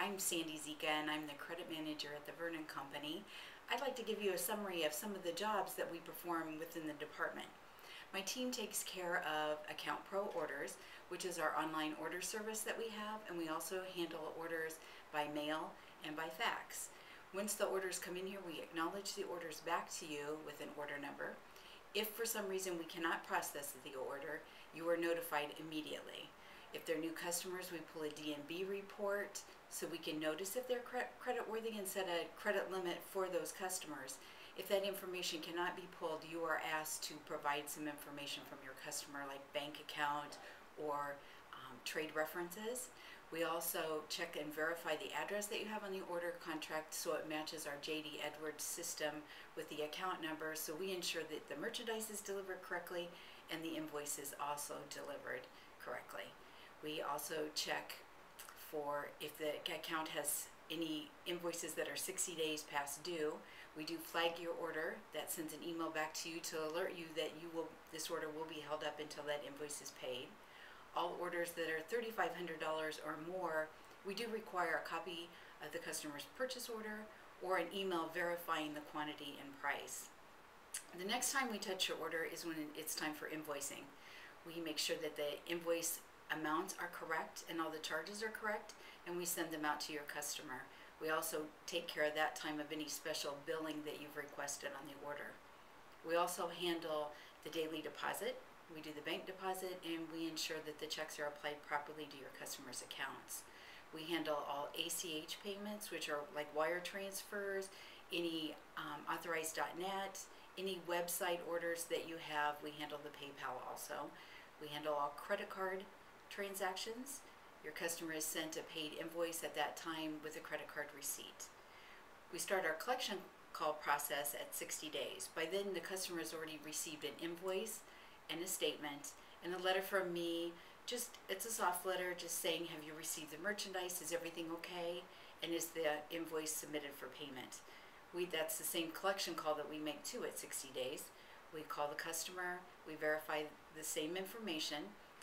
I'm Sandy Zika and I'm the credit manager at the Vernon Company. I'd like to give you a summary of some of the jobs that we perform within the department. My team takes care of Account Pro orders, which is our online order service that we have, and we also handle orders by mail and by fax. Once the orders come in here, we acknowledge the orders back to you with an order number. If for some reason we cannot process the order, you are notified immediately. If they're new customers, we pull a D&B report so we can notice if they're credit worthy and set a credit limit for those customers. If that information cannot be pulled, you are asked to provide some information from your customer, like bank account or trade references. We also check and verify the address that you have on the order contract so it matches our J.D. Edwards system with the account number, so we ensure that the merchandise is delivered correctly and the invoice is also delivered correctly. We also check for if the account has any invoices that are 60 days past due. We do flag your order. That sends an email back to you to alert you that this order will be held up until that invoice is paid. All orders that are $3,500 or more, we do require a copy of the customer's purchase order or an email verifying the quantity and price. The next time we touch your order is when it's time for invoicing. We make sure that the invoice amounts are correct and all the charges are correct, and we send them out to your customer. We also take care of that time of any special billing that you've requested on the order. We also handle the daily deposit. We do the bank deposit, and we ensure that the checks are applied properly to your customers' accounts. We handle all ACH payments, which are like wire transfers, any authorized.net, any website orders that you have. We handle the PayPal also. We handle all credit card transactions. Your customer is sent a paid invoice at that time with a credit card receipt. We start our collection call process at 60 days. By then, the customer has already received an invoice and a statement and a letter from me. It's a soft letter just saying, have you received the merchandise? Is everything okay? And is the invoice submitted for payment? That's the same collection call that we make too at 60 days. We call the customer, we verify the same information,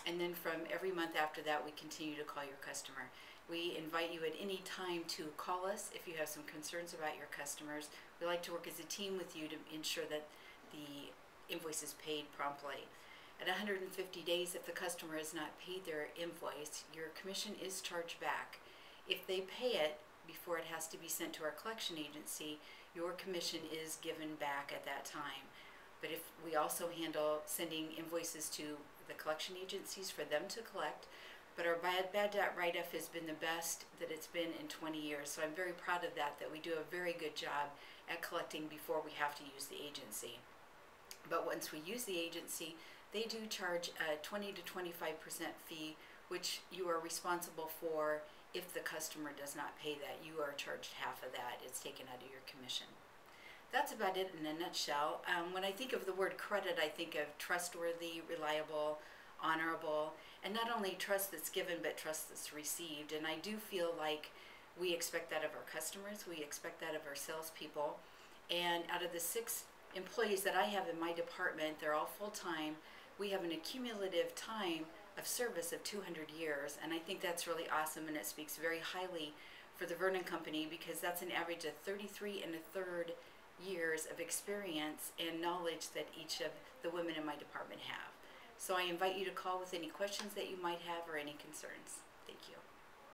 and then from every month after that, we continue to call your customer. We invite you at any time to call us if you have some concerns about your customers. We like to work as a team with you to ensure that the invoice is paid promptly. At 150 days, if the customer has not paid their invoice, your commission is charged back. If they pay it before it has to be sent to our collection agency, your commission is given back at that time. But if we also handle sending invoices to the collection agencies for them to collect, but our bad debt write-off has been the best that it's been in 20 years. So I'm very proud of that we do a very good job at collecting before we have to use the agency. But once we use the agency, they do charge a 20 to 25% fee, which you are responsible for. If the customer does not pay that, you are charged half of that. It's taken out of your commission. That's about it in a nutshell. When I think of the word credit, I think of trustworthy, reliable, honorable, and not only trust that's given, but trust that's received. And I do feel like we expect that of our customers. We expect that of our salespeople. And out of the 6 employees that I have in my department, they're all full-time. We have an accumulative time of service of 200 years, and I think that's really awesome, and it speaks very highly for the Vernon Company because that's an average of 33 1/3 years of experience and knowledge that each of the women in my department have. So I invite you to call with any questions that you might have or any concerns. Thank you.